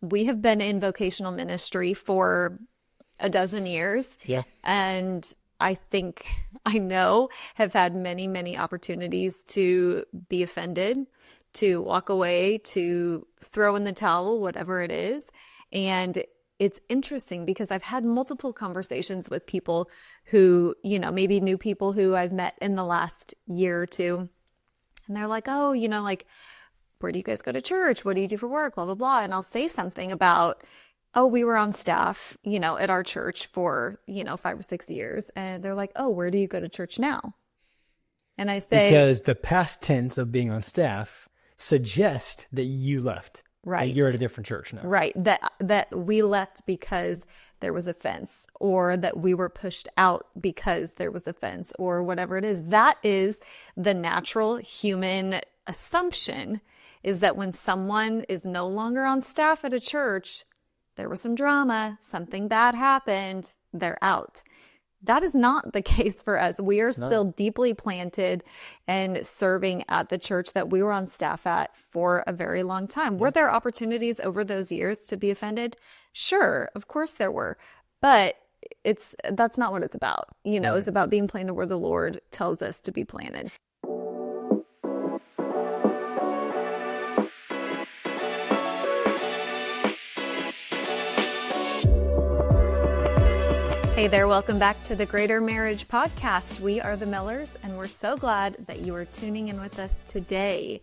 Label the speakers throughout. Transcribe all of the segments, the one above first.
Speaker 1: we have been in vocational ministry for a dozen years.
Speaker 2: Yeah.
Speaker 1: And I know, have had many, many opportunities to be offended, to walk away, to throw in the towel, whatever it is. And it's interesting because I've had multiple conversations with people who, maybe new people who I've met in the last year or two. And they're like, oh, where do you guys go to church? What do you do for work? Blah, blah, blah. And I'll say something about, oh, we were on staff, at our church for, 5 or 6 years. And they're like, oh, where do you go to church now? And I say,
Speaker 2: because the past tense of being on staff suggests that you left.
Speaker 1: Right.
Speaker 2: That you're at a different church now.
Speaker 1: Right. That we left because there was offense, or that we were pushed out because there was offense, or whatever it is. That is the natural human assumption, is that when someone is no longer on staff at a church, there was some drama, something bad happened, they're out. That is not the case for us. We are still deeply planted and serving at the church that we were on staff at for a very long time. Yeah. Were there opportunities over those years to be offended? Sure, of course there were. But that's not what it's about. Right. It's about being planted where the Lord tells us to be planted. Hey there, welcome back to the Greater Marriage Podcast. We are the Millers, and we're so glad that you are tuning in with us today.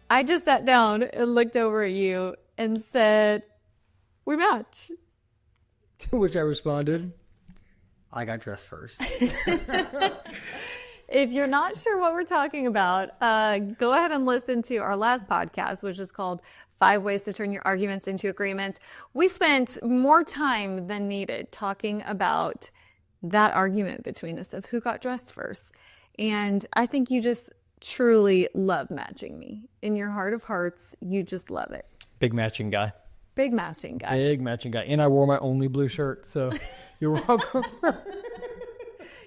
Speaker 1: I just sat down and looked over at you and said, we match.
Speaker 2: To which I responded, I got dressed first.
Speaker 1: If you're not sure what we're talking about, go ahead and listen to our last podcast, which is called 5 Ways to Turn Your Arguments into Agreements. We spent more time than needed talking about that argument between us of who got dressed first. And I think you just truly love matching me. In your heart of hearts, you just love it.
Speaker 2: Big matching guy.
Speaker 1: Big matching guy.
Speaker 2: Big matching guy. And I wore my only blue shirt, so you're welcome.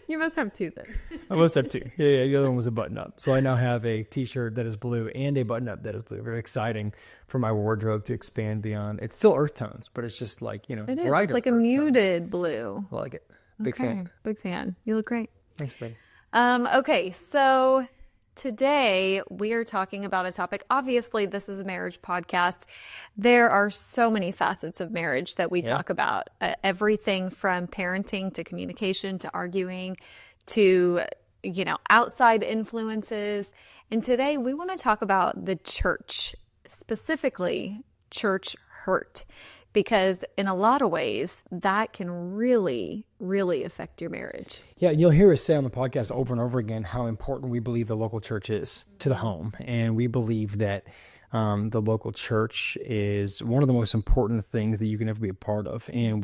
Speaker 1: You must have two then.
Speaker 2: I must have two. Yeah, the other one was a button-up. So I now have a T-shirt that is blue and a button-up that is blue. Very exciting for my wardrobe to expand beyond. It's still earth tones, but it's just like,
Speaker 1: it
Speaker 2: brighter.
Speaker 1: It's like a muted blue.
Speaker 2: I like it. Big fan.
Speaker 1: Big fan. You look great.
Speaker 2: Thanks, buddy.
Speaker 1: Okay, so today we are talking about a topic. Obviously, this is a marriage podcast. There are so many facets of marriage that we talk about. Everything from parenting to communication to arguing to, outside influences. And today we want to talk about the church, specifically church hurt, because in a lot of ways that can really, really affect your marriage.
Speaker 2: Yeah, you'll hear us say on the podcast over and over again how important we believe the local church is to the home. And we believe that the local church is one of the most important things that you can ever be a part of. And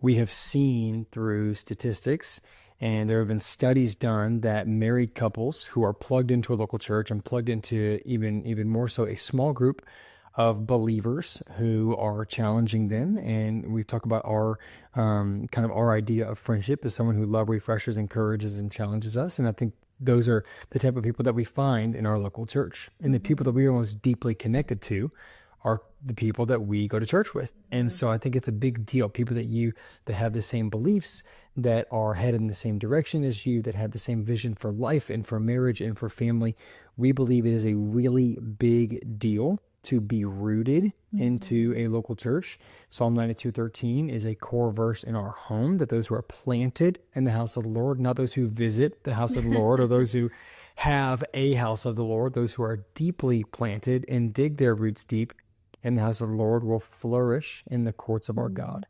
Speaker 2: we have seen through statistics, and there have been studies done, that married couples who are plugged into a local church and plugged into even more so a small group of believers who are challenging them. And we talk about our our idea of friendship as someone who loves, refreshes, encourages, and challenges us. And I think those are the type of people that we find in our local church. And the people that we are most deeply connected to are the people that we go to church with. And so I think it's a big deal. People that have the same beliefs, that are headed in the same direction as you, that have the same vision for life and for marriage and for family. We believe it is a really big deal to be rooted into a local church. Psalm 92:13 is a core verse in our home, that those who are planted in the house of the Lord, not those who visit the house of the Lord or those who have a house of the Lord, those who are deeply planted and dig their roots deep in the house of the Lord will flourish in the courts of our God.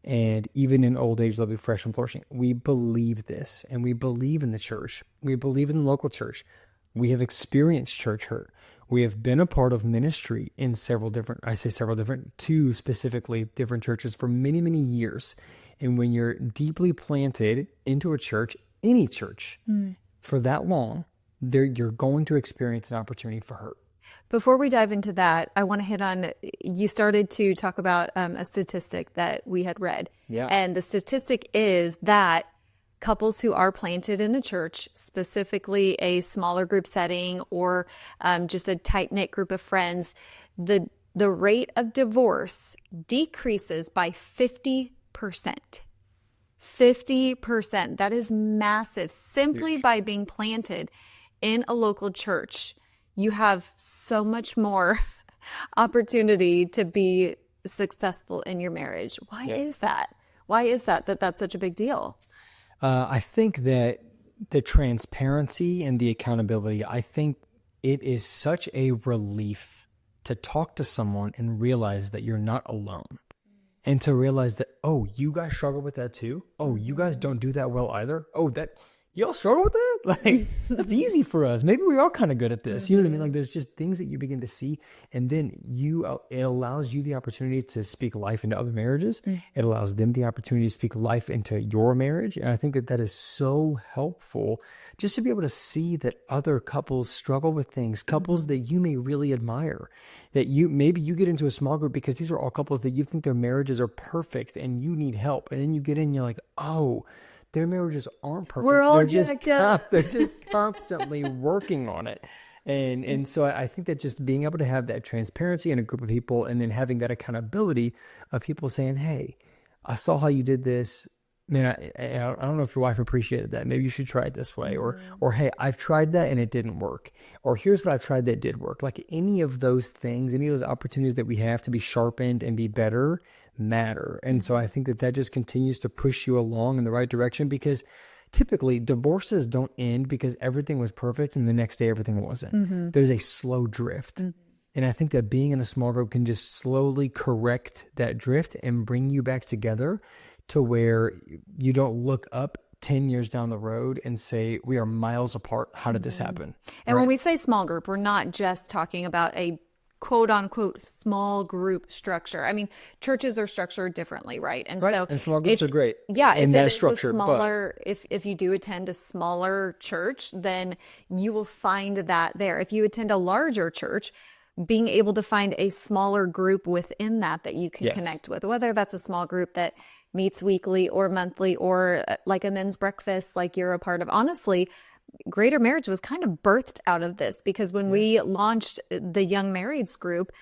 Speaker 2: And even in old age, they'll be fresh and flourishing. We believe this, and we believe in the church. We believe in the local church. We have experienced church hurt. We have been a part of ministry in two specifically different churches for many, many years. And when you're deeply planted into a church, any church, for that long, you're going to experience an opportunity for hurt.
Speaker 1: Before we dive into that, I want to hit on, you started to talk about a statistic that we had read.
Speaker 2: Yeah.
Speaker 1: And the statistic is that couples who are planted in a church, specifically a smaller group setting or just a tight-knit group of friends, the the rate of divorce decreases by 50%. 50%. That is massive. Simply by being planted in a local church, you have so much more opportunity to be successful in your marriage. Why is that? Why is that that's such a big deal?
Speaker 2: I think that the transparency and the accountability, I think it is such a relief to talk to someone and realize that you're not alone. And to realize that, oh, you guys struggle with that too? Oh, you guys don't do that well either? Oh, y'all struggle with that? Like, that's easy for us. Maybe we are kind of good at this. You know what I mean? Like, there's just things that you begin to see. And then it allows you the opportunity to speak life into other marriages. It allows them the opportunity to speak life into your marriage. And I think that is so helpful, just to be able to see that other couples struggle with things, couples that you may really admire, that maybe you get into a small group because these are all couples that you think their marriages are perfect and you need help. And then you get in, you're like, oh, their marriages aren't perfect.
Speaker 1: We're all
Speaker 2: they're
Speaker 1: jacked up.
Speaker 2: They're just constantly working on it. And so I think that just being able to have that transparency in a group of people, and then having that accountability of people saying, hey, I saw how you did this. Man, I don't know if your wife appreciated that. Maybe you should try it this way. Or hey, I've tried that and it didn't work. Or here's what I've tried that did work. Like, any of those things, any of those opportunities that we have to be sharpened and be better matter. And so I think that just continues to push you along in the right direction, because typically divorces don't end because everything was perfect and the next day everything wasn't. There's a slow drift. And I think that being in a small group can just slowly correct that drift and bring you back together to where you don't look up 10 years down the road and say, we are miles apart. How did this happen?
Speaker 1: And when we say small group, we're not just talking about a quote unquote small group structure. I mean, churches are structured differently, right? And so,
Speaker 2: and small groups are great.
Speaker 1: Yeah,
Speaker 2: in
Speaker 1: if
Speaker 2: that
Speaker 1: it is
Speaker 2: structure,
Speaker 1: a smaller, if you do attend a smaller church, then you will find that there. If you attend a larger church, being able to find a smaller group within that you can connect with, whether that's a small group that meets weekly or monthly, or like a men's breakfast like you're a part of. Honestly, Greater Marriage was kind of birthed out of this, because when we launched the Young Marrieds group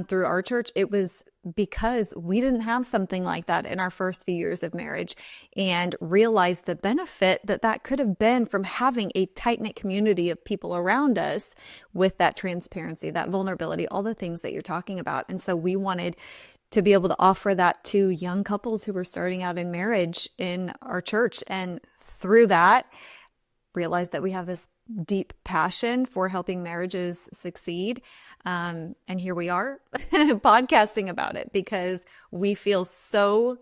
Speaker 1: through our church, it was because we didn't have something like that in our first few years of marriage, and realized the benefit that could have been from having a tight-knit community of people around us with that transparency, that vulnerability, all the things that you're talking about. And so we wanted to be able to offer that to young couples who were starting out in marriage in our church. And through that, realize that we have this deep passion for helping marriages succeed. And here we are podcasting about it, because we feel so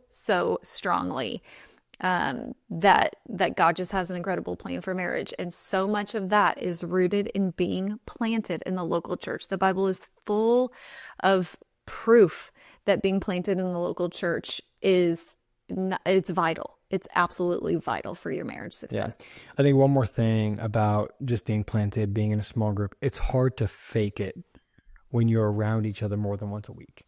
Speaker 1: strongly that God just has an incredible plan for marriage. And so much of that is rooted in being planted in the local church. The Bible is full of proof that being planted in the local church it's vital. It's absolutely vital for your marriage success.
Speaker 2: Yeah. I think one more thing about just being planted, being in a small group, it's hard to fake it when you're around each other more than once a week.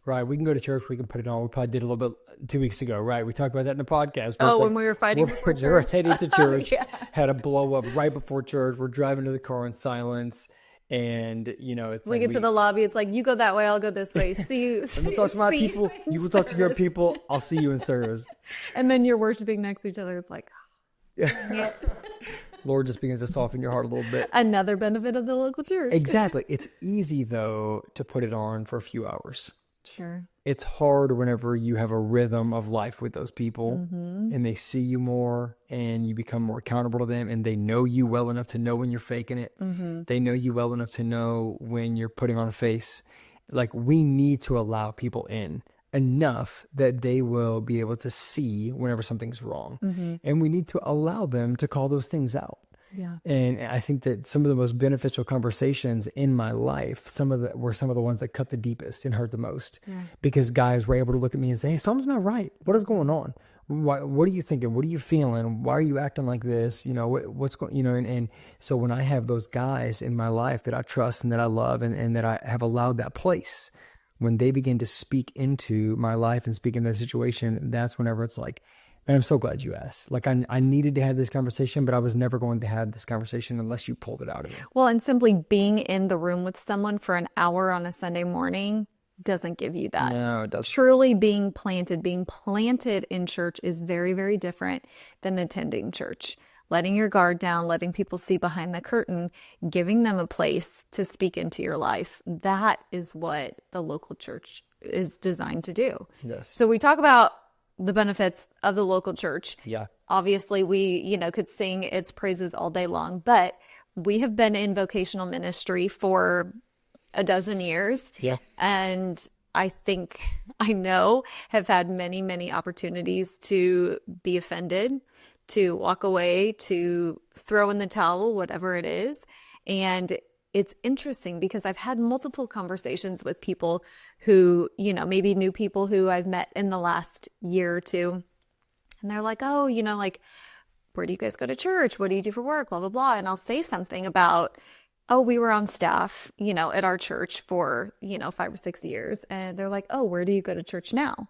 Speaker 2: Right? We can go to church, we can put it on. We probably did a little bit 2 weeks ago, right? We talked about that in the podcast.
Speaker 1: When we were fighting before church.
Speaker 2: We're headed to church, had a blow up right before church. We're driving to the car in silence. And, it's
Speaker 1: we get to the lobby. It's like, you go that way, I'll go this way. See you.
Speaker 2: And we'll talk to my people. You will talk to your people. I'll see you in service.
Speaker 1: And then you're worshiping next to each other. It's like,
Speaker 2: Lord just begins to soften your heart a little bit.
Speaker 1: Another benefit of the local church.
Speaker 2: Exactly. It's easy, though, to put it on for a few hours.
Speaker 1: Sure.
Speaker 2: It's hard whenever you have a rhythm of life with those people, and they see you more and you become more accountable to them, and they know you well enough to know when you're faking it. They know you well enough to know when you're putting on a face. Like, we need to allow people in enough that they will be able to see whenever something's wrong. And we need to allow them to call those things out.
Speaker 1: Yeah.
Speaker 2: And I think that some of the most beneficial conversations in my life, were some of the ones that cut the deepest and hurt the most, because guys were able to look at me and say, hey, something's not right. What is going on? What are you thinking? What are you feeling? Why are you acting like this? What's going, and so when I have those guys in my life that I trust and that I love, and that I have allowed that place, when they begin to speak into my life and speak into the situation, that's whenever it's like, and I'm so glad you asked. Like, I needed to have this conversation, but I was never going to have this conversation unless you pulled it out of me.
Speaker 1: Well, and simply being in the room with someone for an hour on a Sunday morning doesn't give you that.
Speaker 2: No, it doesn't.
Speaker 1: Truly being planted in church is very, very different than attending church. Letting your guard down, letting people see behind the curtain, giving them a place to speak into your life. That is what the local church is designed to do.
Speaker 2: Yes.
Speaker 1: So we talk about the benefits of the local church.
Speaker 2: Yeah.
Speaker 1: Obviously, we, could sing its praises all day long, but we have been in vocational ministry for a dozen years.
Speaker 2: Yeah.
Speaker 1: And I have had many, many opportunities to be offended, to walk away, to throw in the towel, whatever it is. And it's interesting because I've had multiple conversations with people who, maybe new people who I've met in the last year or two. And they're like, oh, where do you guys go to church? What do you do for work? Blah, blah, blah. And I'll say something about, oh, we were on staff, at our church for, 5 or 6 years. And they're like, oh, where do you go to church now?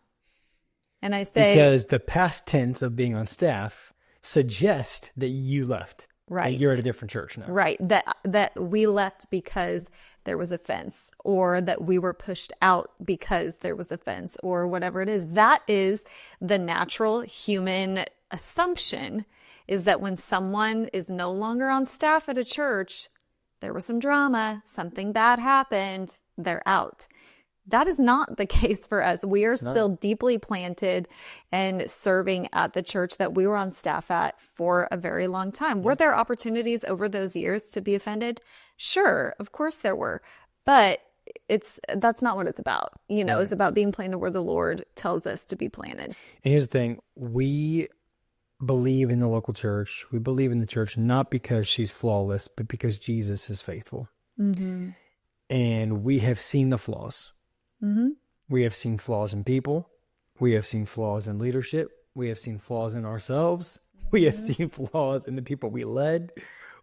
Speaker 1: And I say,
Speaker 2: because the past tense of being on staff suggest that you left.
Speaker 1: Right.
Speaker 2: That you're at a different church now.
Speaker 1: Right. That we left because there was offense, or that we were pushed out because there was offense, or whatever it is. That is the natural human assumption, is that when someone is no longer on staff at a church, there was some drama, something bad happened, they're out. That is not the case for us. We are still deeply planted and serving at the church that we were on staff at for a very long time. Were there opportunities over those years to be offended? Sure, of course there were. But that's not what it's about. It's about being planted where the Lord tells us to be planted.
Speaker 2: And here's the thing. We believe in the local church. We believe in the church not because she's flawless, but because Jesus is faithful.
Speaker 1: Mm-hmm.
Speaker 2: And we have seen the flaws.
Speaker 1: Mm-hmm.
Speaker 2: We have seen flaws in people. We have seen flaws in leadership. We have seen flaws in ourselves. We have seen flaws in the people we led.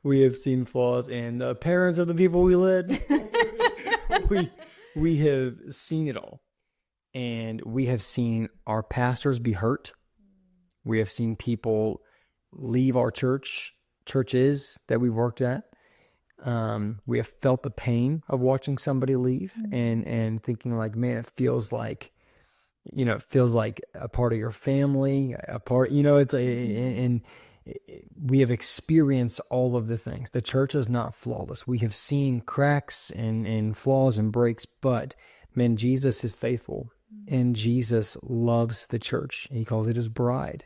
Speaker 2: We have seen flaws in the parents of the people we led. we have seen it all. And we have seen our pastors be hurt. We have seen people leave our churches that we worked at. We have felt the pain of watching somebody leave and thinking like, man, it feels like a part of your family, and we have experienced all of the things. The church is not flawless. We have seen cracks and flaws and breaks, but man, Jesus is faithful and Jesus loves the church. He calls it his bride.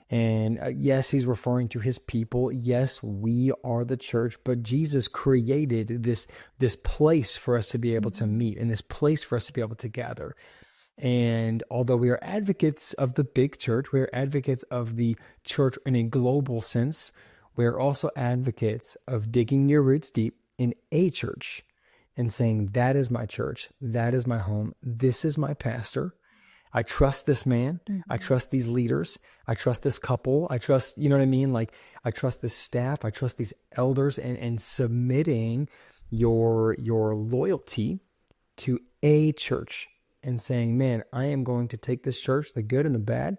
Speaker 2: And yes, he's referring to his people. Yes, we are the church, but Jesus created this place for us to be able to meet and this place for us to be able to gather. And although we are advocates of the big church, we are advocates of the church in a global sense, we are also advocates of digging your roots deep in a church and saying, that is my church, that is my home, this is my pastor. I trust this man. I trust these leaders. I trust this couple. I trust, you know what I mean? Like, I trust this staff. I trust these elders, and submitting your loyalty to a church and saying, man, I am going to take this church, the good and the bad.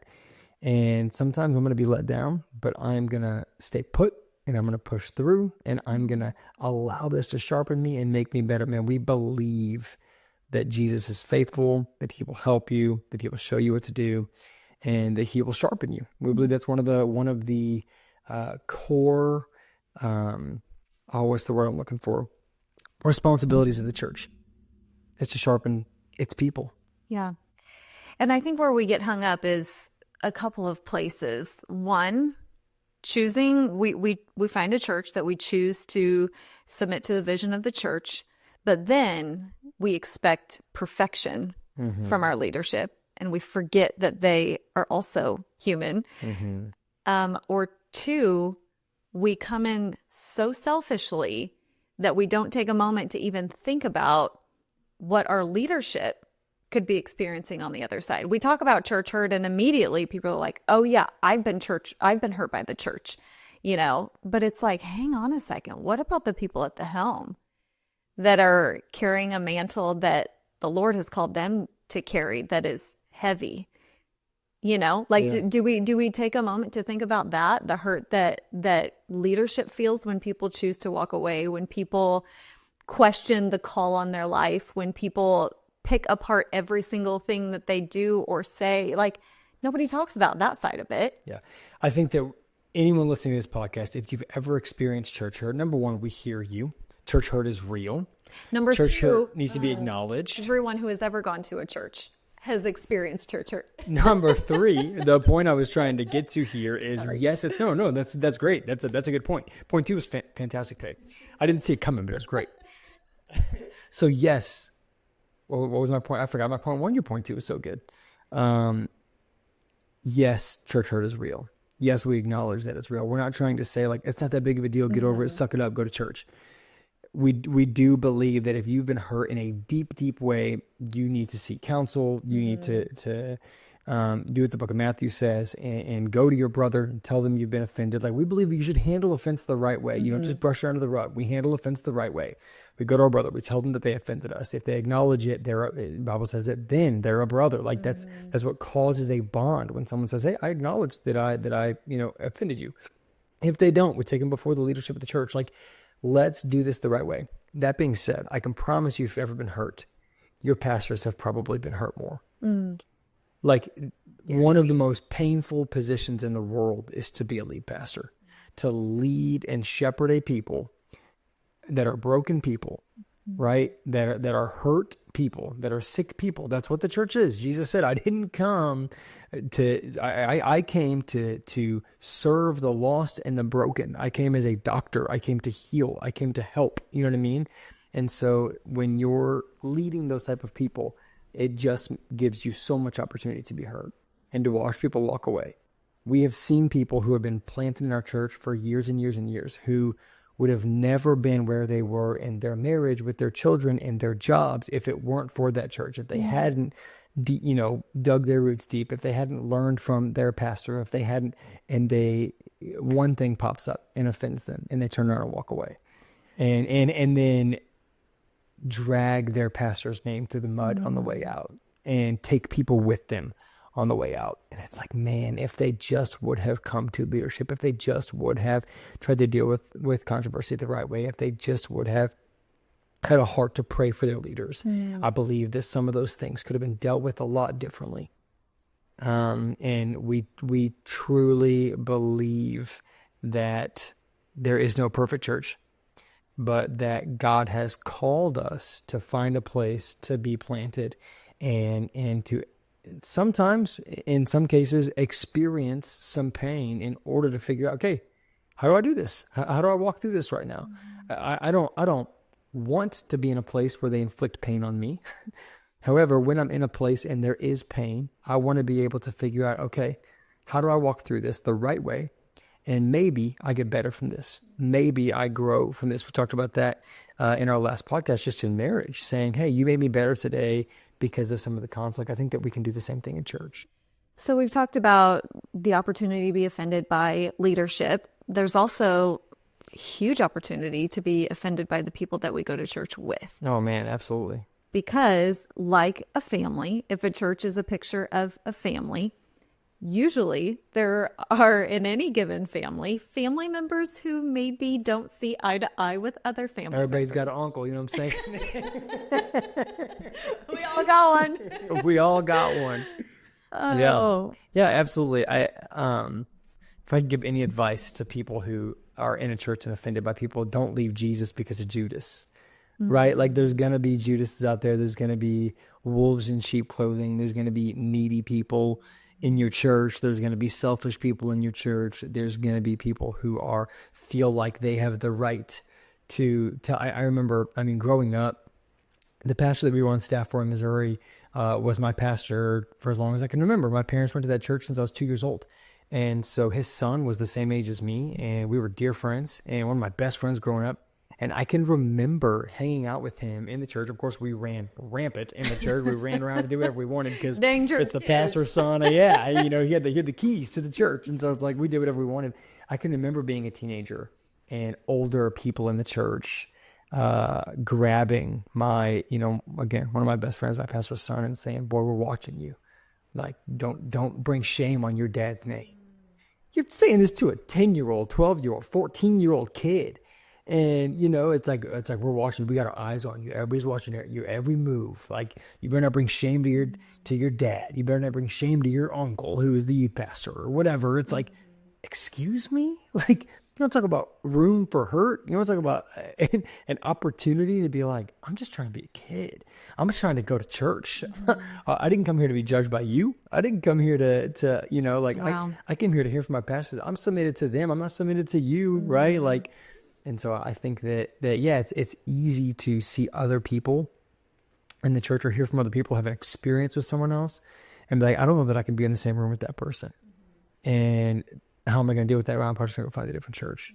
Speaker 2: And sometimes I'm going to be let down, but I'm going to stay put and I'm going to push through and I'm going to allow this to sharpen me and make me better. Man, we believe that Jesus is faithful, that he will help you, that he will show you what to do, and that he will sharpen you. We believe that's one of the core, what's the word I'm looking for? Responsibilities of the church. It's to sharpen its people.
Speaker 1: Yeah. And I think where we get hung up is a couple of places. One, choosing, we find a church that we choose to submit to the vision of the church, but then we expect perfection from our leadership, and we forget that they are also human. Or two, we come in so selfishly that we don't take a moment to even think about what our leadership could be experiencing on the other side. We talk about church hurt, and immediately people are like, oh yeah, I've been hurt by the church, but it's like, hang on a second. What about the people at the helm that are carrying a mantle that the Lord has called them to carry that is heavy? Do we take a moment to think about that? The hurt that leadership feels when people choose to walk away, when people question the call on their life, when people pick apart every single thing that they do or say. Like, nobody talks about that side of it.
Speaker 2: Yeah. I think that anyone listening to this podcast, if you've ever experienced church hurt, number one, we hear you. Church hurt is real.
Speaker 1: Number
Speaker 2: church
Speaker 1: two,
Speaker 2: hurt needs to be acknowledged.
Speaker 1: Everyone who has ever gone to a church has experienced church hurt.
Speaker 2: Number three, the point I was trying to get to here is yes, that's great. That's a good point. Point two was fantastic take. I didn't see it coming, but it was great. So yes, what was my point? I forgot my point one. Your point two was so good. Yes, church hurt is real. Yes, we acknowledge that it's real. We're not trying to say like, it's not that big of a deal. Get over it. Suck it up. Go to church. We do believe that if you've been hurt in a deep, deep way, you need to seek counsel. You need to do what the book of Matthew says and go to your brother and tell them you've been offended. Like, we believe that you should handle offense the right way. You don't just brush it under the rug. We handle offense the right way. We go to our brother. We tell them that they offended us. If they acknowledge it, the Bible says that then they're a brother. Like that's what causes a bond when someone says, hey, I acknowledge that I offended you. If they don't, we take them before the leadership of the church. Like, let's do this the right way. That being said, I can promise you, if you've ever been hurt, your pastors have probably been hurt more. Like, one of the most painful positions in the world is to be a lead pastor, to lead and shepherd a people that are broken people, right? That are hurt people, that are sick people. That's what the church is. Jesus said, I didn't come I came to serve the lost and the broken. I came as a doctor. I came to heal. I came to help. You know what I mean? And so when you're leading those type of people, it just gives you so much opportunity to be hurt and to watch people walk away. We have seen people who have been planted in our church for years and years and years who would have never been where they were in their marriage with their children and their jobs if it weren't for that church, if they hadn't dug their roots deep, if they hadn't learned from their pastor, if they hadn't, and one thing pops up and offends them and they turn around and walk away and then drag their pastor's name through the mud on the way out and take people with them on the way out. And it's like, man, if they just would have come to leadership, if they just would have tried to deal with controversy the right way, if they just would have had a heart to pray for their leaders, I believe that some of those things could have been dealt with a lot differently. And we truly believe that there is no perfect church, but that God has called us to find a place to be planted and to sometimes, in some cases, experience some pain in order to figure out, okay, how do I do this? How do I walk through this right now? I don't want to be in a place where they inflict pain on me. However, when I'm in a place and there is pain, I want to be able to figure out, okay, how do I walk through this the right way? And maybe I get better from this. Maybe I grow from this. We talked about that in our last podcast, just in marriage, saying, hey, you made me better today because of some of the conflict. I think that we can do the same thing in church.
Speaker 1: So we've talked about the opportunity to be offended by leadership. There's also huge opportunity to be offended by the people that we go to church with.
Speaker 2: Oh, man, absolutely.
Speaker 1: Because like a family, if a church is a picture of a family, usually there are, in any given family members who maybe don't see eye to eye with other family
Speaker 2: Everybody's
Speaker 1: members.
Speaker 2: got an uncle, you know what I'm saying?
Speaker 1: We all got one.
Speaker 2: We all got one.
Speaker 1: Oh.
Speaker 2: Yeah, absolutely. If I could give any advice to people who are in a church and offended by people, don't leave Jesus because of Judas. Right? Like, there's going to be Judases out there. There's going to be wolves in sheep clothing. There's going to be needy people in your church. There's going to be selfish people in your church. There's going to be people who feel like they have the right to I remember, growing up, the pastor that we were on staff for in Missouri was my pastor for as long as I can remember. My parents went to that church since I was 2 years old. And so his son was the same age as me, and we were dear friends and one of my best friends growing up. And I can remember hanging out with him in the church. Of course, we ran rampant in the church. We ran around to do whatever we wanted because it's the pastor's son. Yeah, he had the keys to the church. And so it's like we did whatever we wanted. I can remember being a teenager and older people in the church grabbing my, again, one of my best friends, my pastor's son, and saying, boy, we're watching you. Like, don't bring shame on your dad's name. You're saying this to a 10-year-old, 12-year-old, 14-year-old kid. And it's like we're watching. We got our eyes on you. Everybody's watching your every move. Like, you better not bring shame to your dad. You better not bring shame to your uncle who is the youth pastor or whatever. It's like, excuse me, like, you want to talk about room for hurt? You want to talk about an opportunity to be like, I'm just trying to be a kid. I'm just trying to go to church. I didn't come here to be judged by you. I didn't come here to
Speaker 1: Wow.
Speaker 2: I came here to hear from my pastors. I'm submitted to them. I'm not submitted to you, right? Like, and so I think that yeah, it's easy to see other people in the church or hear from other people have an experience with someone else and be like, I don't know that I can be in the same room with that person. And how am I going to deal with that? Well, I'm probably going to go find a different church.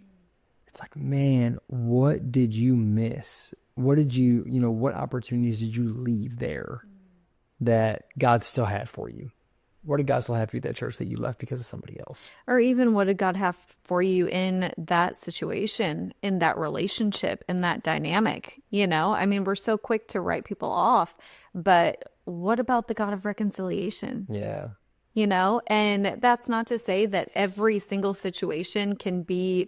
Speaker 2: It's like, man, what did you miss? What did what opportunities did you leave there that God still had for you? What did God still have for you at that church that you left because of somebody else?
Speaker 1: Or even what did God have for you in that situation, in that relationship, in that dynamic? I mean, we're so quick to write people off, but what about the God of reconciliation?
Speaker 2: Yeah.
Speaker 1: And that's not to say that every single situation can be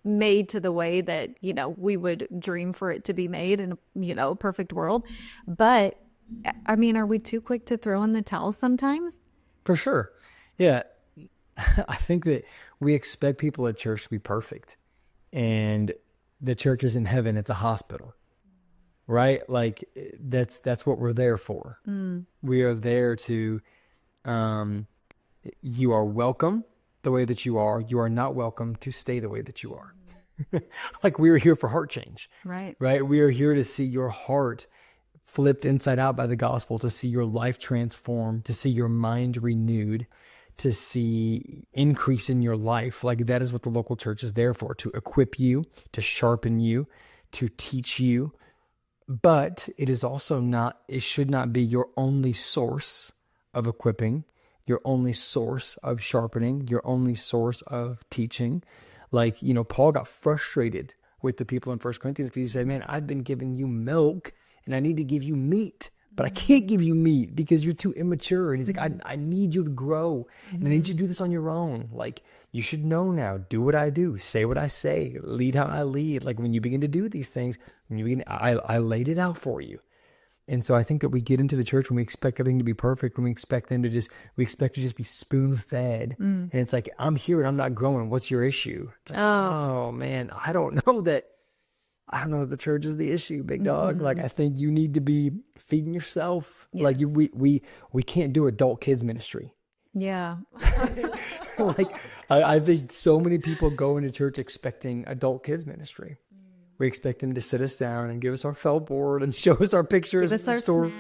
Speaker 1: made to the way that, we would dream for it to be made in a perfect world. But I mean, are we too quick to throw in the towel sometimes?
Speaker 2: For sure. Yeah. I think that we expect people at church to be perfect, and the church is in heaven. It's a hospital, right? Like, that's what we're there for. We are there to, you are welcome the way that you are. You are not welcome to stay the way that you are. Like, we are here for heart change,
Speaker 1: Right.
Speaker 2: right? We are here to see your heart flipped inside out by the gospel, to see your life transformed, to see your mind renewed, to see increase in your life. Like, that is what the local church is there for, to equip you, to sharpen you, to teach you. But it is also it should not be your only source of equipping, your only source of sharpening, your only source of teaching. Like, Paul got frustrated with the people in 1 Corinthians because he said, man, I've been giving you milk and I need to give you meat, but I can't give you meat because you're too immature. And he's like, I need you to grow, and I need you to do this on your own. Like, you should know now, do what I do, say what I say, lead how I lead. Like, when you begin to do these things, I laid it out for you. And so I think that we get into the church when we expect everything to be perfect, when we expect to just be spoon fed. And it's like, I'm here and I'm not growing. What's your issue? It's like, oh man, I don't know that the church is the issue, big dog. Like, I think you need to be feeding yourself.
Speaker 1: Yes.
Speaker 2: Like, we can't do adult kids ministry.
Speaker 1: Yeah.
Speaker 2: Like, I think so many people go into church expecting adult kids ministry. We expect them to sit us down and give us our felt board and show us our pictures.
Speaker 1: Give us our snack.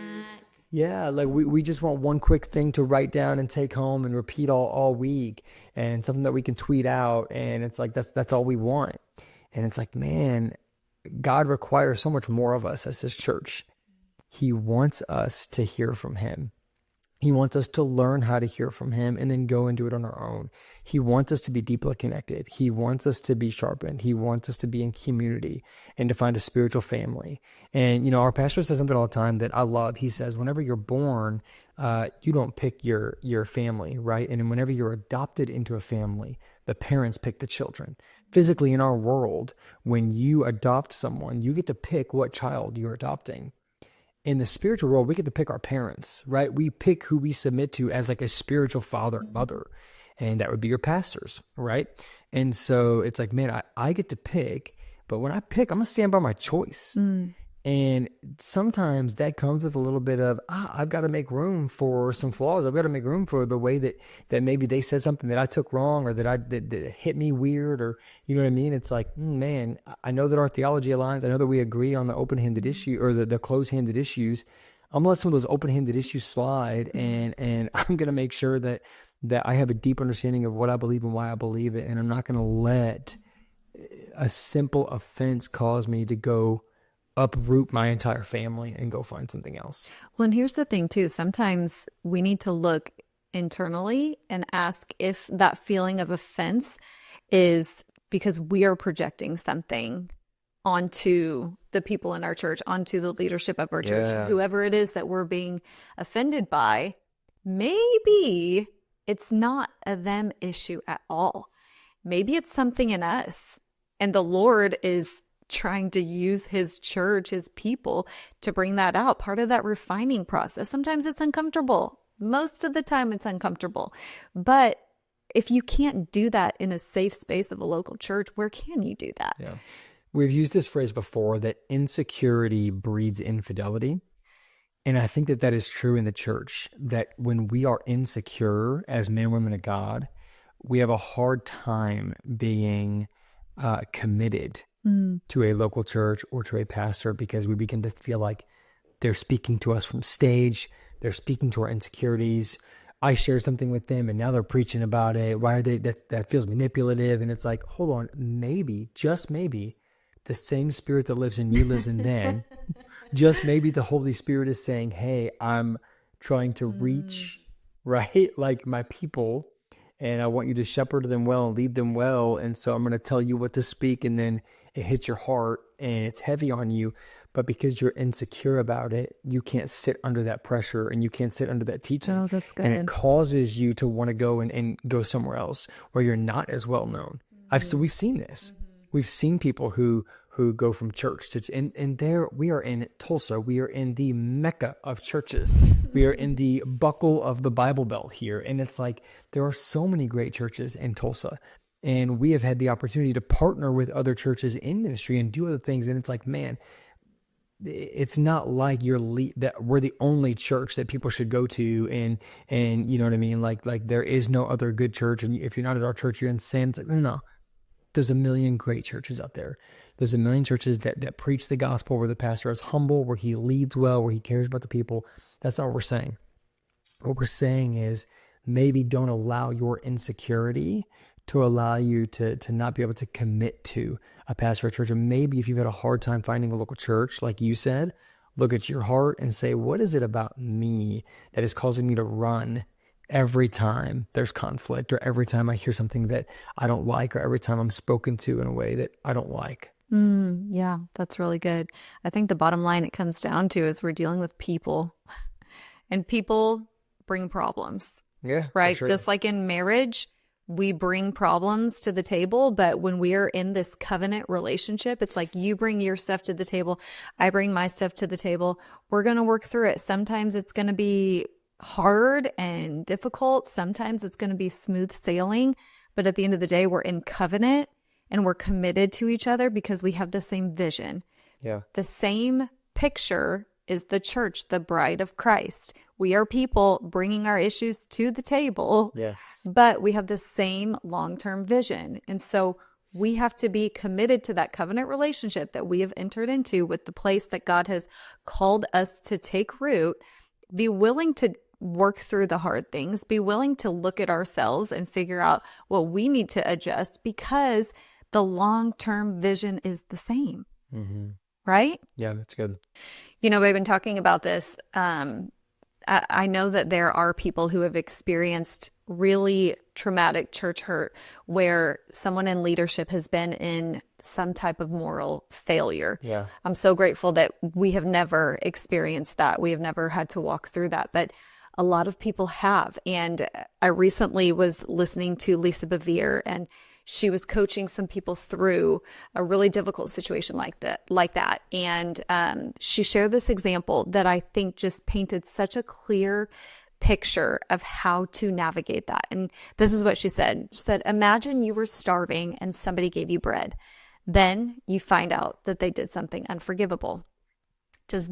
Speaker 2: Yeah, like we just want one quick thing to write down and take home and repeat all week, and something that we can tweet out, and it's like that's all we want. And it's like, man, God requires so much more of us as his church. He wants us to hear from him. He wants us to learn how to hear from him and then go and do it on our own. He wants us to be deeply connected. He wants us to be sharpened. He wants us to be in community and to find a spiritual family. And, our pastor says something all the time that I love. He says, whenever you're born, you don't pick your family, right? And whenever you're adopted into a family, the parents pick the children. Physically, in our world, when you adopt someone, you get to pick what child you're adopting. In the spiritual world, we get to pick our parents, right? We pick who we submit to as like a spiritual father and mother, and that would be your pastors, right? And so it's like, man, I get to pick, but when I pick, I'm going to stand by my choice. And sometimes that comes with a little bit of, I've got to make room for some flaws. I've got to make room for the way that maybe they said something that I took wrong, or that hit me weird, or you know what I mean? It's like, man, I know that our theology aligns. I know that we agree on the open-handed issue or the closed-handed issues. I'm going to let some of those open-handed issues slide, and I'm going to make sure that I have a deep understanding of what I believe and why I believe it. And I'm not going to let a simple offense cause me to go uproot my entire family and go find something else.
Speaker 1: Well, and here's the thing too. Sometimes we need to look internally and ask if that feeling of offense is because we are projecting something onto the people in our church, onto the leadership of our church, whoever it is that we're being offended by. Maybe it's not a them issue at all. Maybe it's something in us And the Lord is trying to use his church, his people, to bring that out. Part of that refining process. Sometimes it's uncomfortable. Most of the time it's uncomfortable. But if you can't do that in a safe space of a local church, where can you do that?
Speaker 2: Yeah. We've used this phrase before, that insecurity breeds infidelity. And I think that that is true in the church, that when we are insecure as men and women of God, we have a hard time being committed to a local church or to a pastor, because we begin to feel like they're speaking to us from stage. They're speaking to our insecurities. I shared something with them and now they're preaching about it. Why are they, that feels manipulative. And it's like, hold on, maybe, just maybe, the same spirit that lives in you lives in them. Just maybe the Holy Spirit is saying, hey, I'm trying to reach, right? Like my people, and I want you to shepherd them well and lead them well. And so I'm going to tell you what to speak, and then it hits your heart and it's heavy on you. But because you're insecure about it, you can't sit under that pressure and you can't sit under that teaching.
Speaker 1: Oh, that's good.
Speaker 2: And it causes you to want to go and go somewhere else where you're not as well known. We've seen this. We've seen people who go from church to, and there we are in Tulsa. We are in the Mecca of churches. We are in the buckle of the Bible Belt here. And it's like, there are so many great churches in Tulsa. And we have had the opportunity to partner with other churches in ministry and do other things. And it's like, man, it's not like that we're the only church that people should go to. And you know what I mean? Like there is no other good church. And if you're not at our church, you're in sin. It's like, no. There's a million great churches out there. There's a million churches that preach the gospel, where the pastor is humble, where he leads well, where he cares about the people. That's not what we're saying. What we're saying is, maybe don't allow your insecurity to allow you to not be able to commit to a pastor or church. And maybe if you've had a hard time finding a local church, like you said, look at your heart and say, what is it about me that is causing me to run every time there's conflict, or every time I hear something that I don't like, or every time I'm spoken to in a way that I don't like?
Speaker 1: Yeah, that's really good. I think the bottom line it comes down to is we're dealing with people, and people bring problems.
Speaker 2: Yeah.
Speaker 1: Right?
Speaker 2: Sure.
Speaker 1: Just like in marriage, we bring problems to the table, but when we are in this covenant relationship, it's like you bring your stuff to the table, I bring my stuff to the table. We're going to work through it. Sometimes it's going to be hard and difficult. Sometimes it's going to be smooth sailing, but at the end of the day, we're in covenant and we're committed to each other because we have the same vision.
Speaker 2: Yeah.
Speaker 1: The same picture is the church, the bride of Christ. We are people bringing our issues to the table,
Speaker 2: Yes.
Speaker 1: but we have the same long-term vision. And so we have to be committed to that covenant relationship that we have entered into with the place that God has called us to take root. Be willing to work through the hard things, be willing to look at ourselves and figure out what we need to adjust, because the long-term vision is the same, right?
Speaker 2: Yeah, that's good.
Speaker 1: You know, we've been talking about this. I know that there are people who have experienced really traumatic church hurt where someone in leadership has been in some type of moral failure.
Speaker 2: Yeah.
Speaker 1: I'm so grateful that we have never experienced that. We have never had to walk through that, but a lot of people have. And I recently was listening to Lisa Bevere, and she was coaching some people through a really difficult situation like that. And she shared this example that I think just painted such a clear picture of how to navigate that. And this is what she said. She said, imagine you were starving and somebody gave you bread. Then you find out that they did something unforgivable. Does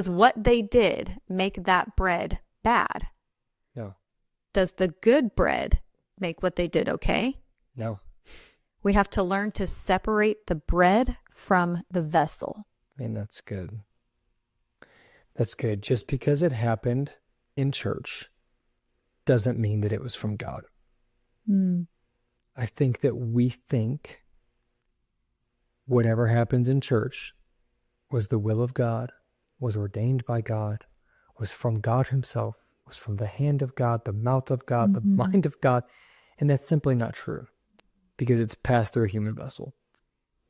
Speaker 1: what they did make that bread bad?
Speaker 2: No.
Speaker 1: Does the good bread make what they did okay?
Speaker 2: No.
Speaker 1: We have to learn to separate the bread from the vessel.
Speaker 2: Man, that's good. That's good. Just because it happened in church doesn't mean that it was from God. I think that we think whatever happens in church was the will of God, was ordained by God, was from God himself, was from the hand of God, the mouth of God, the mind of God. And that's simply not true, because it's passed through a human vessel.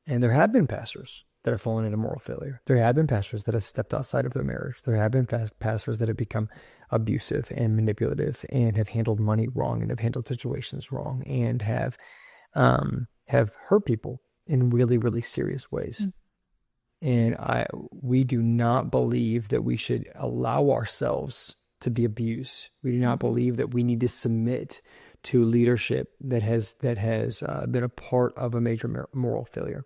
Speaker 2: And there have been pastors that have fallen into moral failure. There have been pastors that have stepped outside of their marriage. There have been pastors that have become abusive and manipulative and have handled money wrong and have handled situations wrong and have hurt people in really, really serious ways. And we do not believe that we should allow ourselves to be abused. We do not believe that we need to submit to leadership that has been a part of a major moral failure.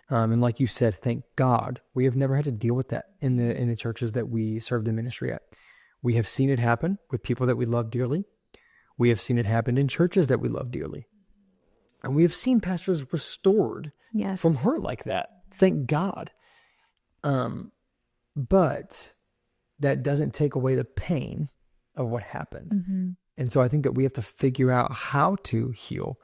Speaker 2: And like you said, thank God, we have never had to deal with that in the churches that we served in ministry at. We have seen it happen with people that we love dearly. We have seen it happen in churches that we love dearly. And we have seen pastors restored from hurt like that. Thank God. But that doesn't take away the pain of what happened. And so I think that we have to figure out how to heal.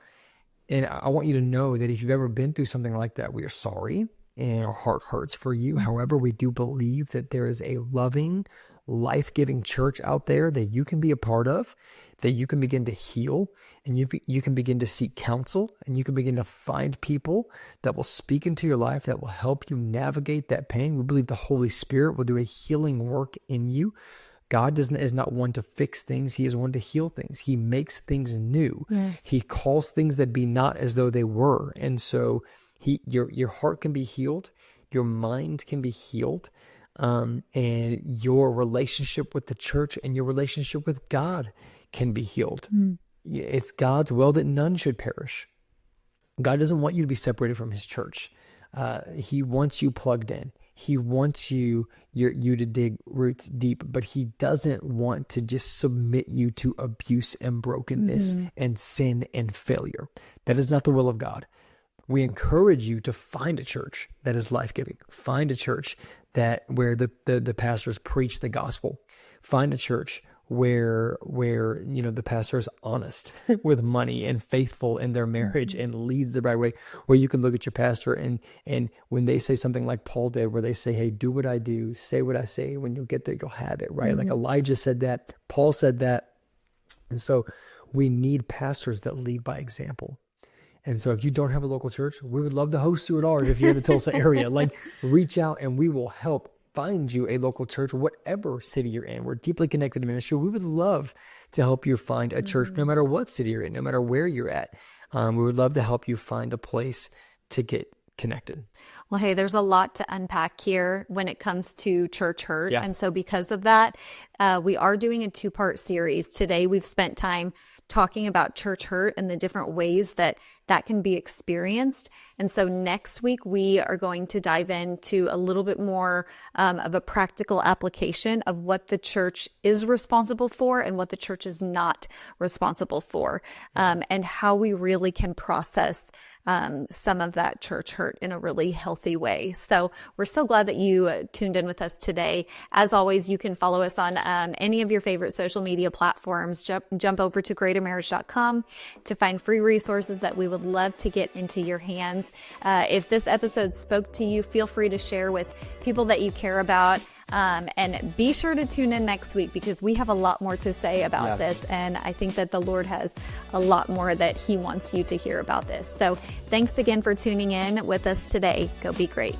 Speaker 2: And I want you to know that if you've ever been through something like that, we are sorry and our heart hurts for you. However, we do believe that there is a loving, life-giving church out there that you can be a part of, that you can begin to heal, and you can begin to seek counsel, and you can begin to find people that will speak into your life, that will help you navigate that pain. We believe the Holy Spirit will do a healing work in you. God is not one to fix things. He is one to heal things. He makes things new. Yes. He calls things that be not as though they were. And so your heart can be healed. Your mind can be healed. And your relationship with the church and your relationship with God can be healed. It's God's will that none should perish. God doesn't want you to be separated from his church. He wants you plugged in. He wants you to dig roots deep, but he doesn't want to just submit you to abuse and brokenness and sin and failure. That is not the will of God. We encourage you to find a church that is life-giving. Find a church where the pastors preach the gospel. Find a church where the pastor is honest with money and faithful in their marriage and leads the right way, where you can look at your pastor and when they say something like Paul did, where they say, hey, do what I do, say what I say, when you'll get there, you'll have it, right? Like Elijah said that, Paul said that. And so we need pastors that lead by example. And so if you don't have a local church, we would love to host you at ours if you're in the Tulsa area. Like, reach out and we will help find you a local church, whatever city you're in. We're deeply connected to ministry. We would love to help you find a church, no matter what city you're in, no matter where you're at. We would love to help you find a place to get connected.
Speaker 1: Well, hey, there's a lot to unpack here when it comes to church hurt. And so because of that, we are doing a 2-part series. Today, we've spent time talking about church hurt and the different ways that can be experienced. And so next week, we are going to dive into a little bit more of a practical application of what the church is responsible for and what the church is not responsible for, and how we really can process some of that church hurt in a really healthy way. So we're so glad that you tuned in with us today. As always, you can follow us on any of your favorite social media platforms. Jump over to greatermarriage.com to find free resources that we would love to get into your hands. If this episode spoke to you, feel free to share with people that you care about. And be sure to tune in next week, because we have a lot more to say about this. And I think that the Lord has a lot more that he wants you to hear about this. So thanks again for tuning in with us today. Go be great.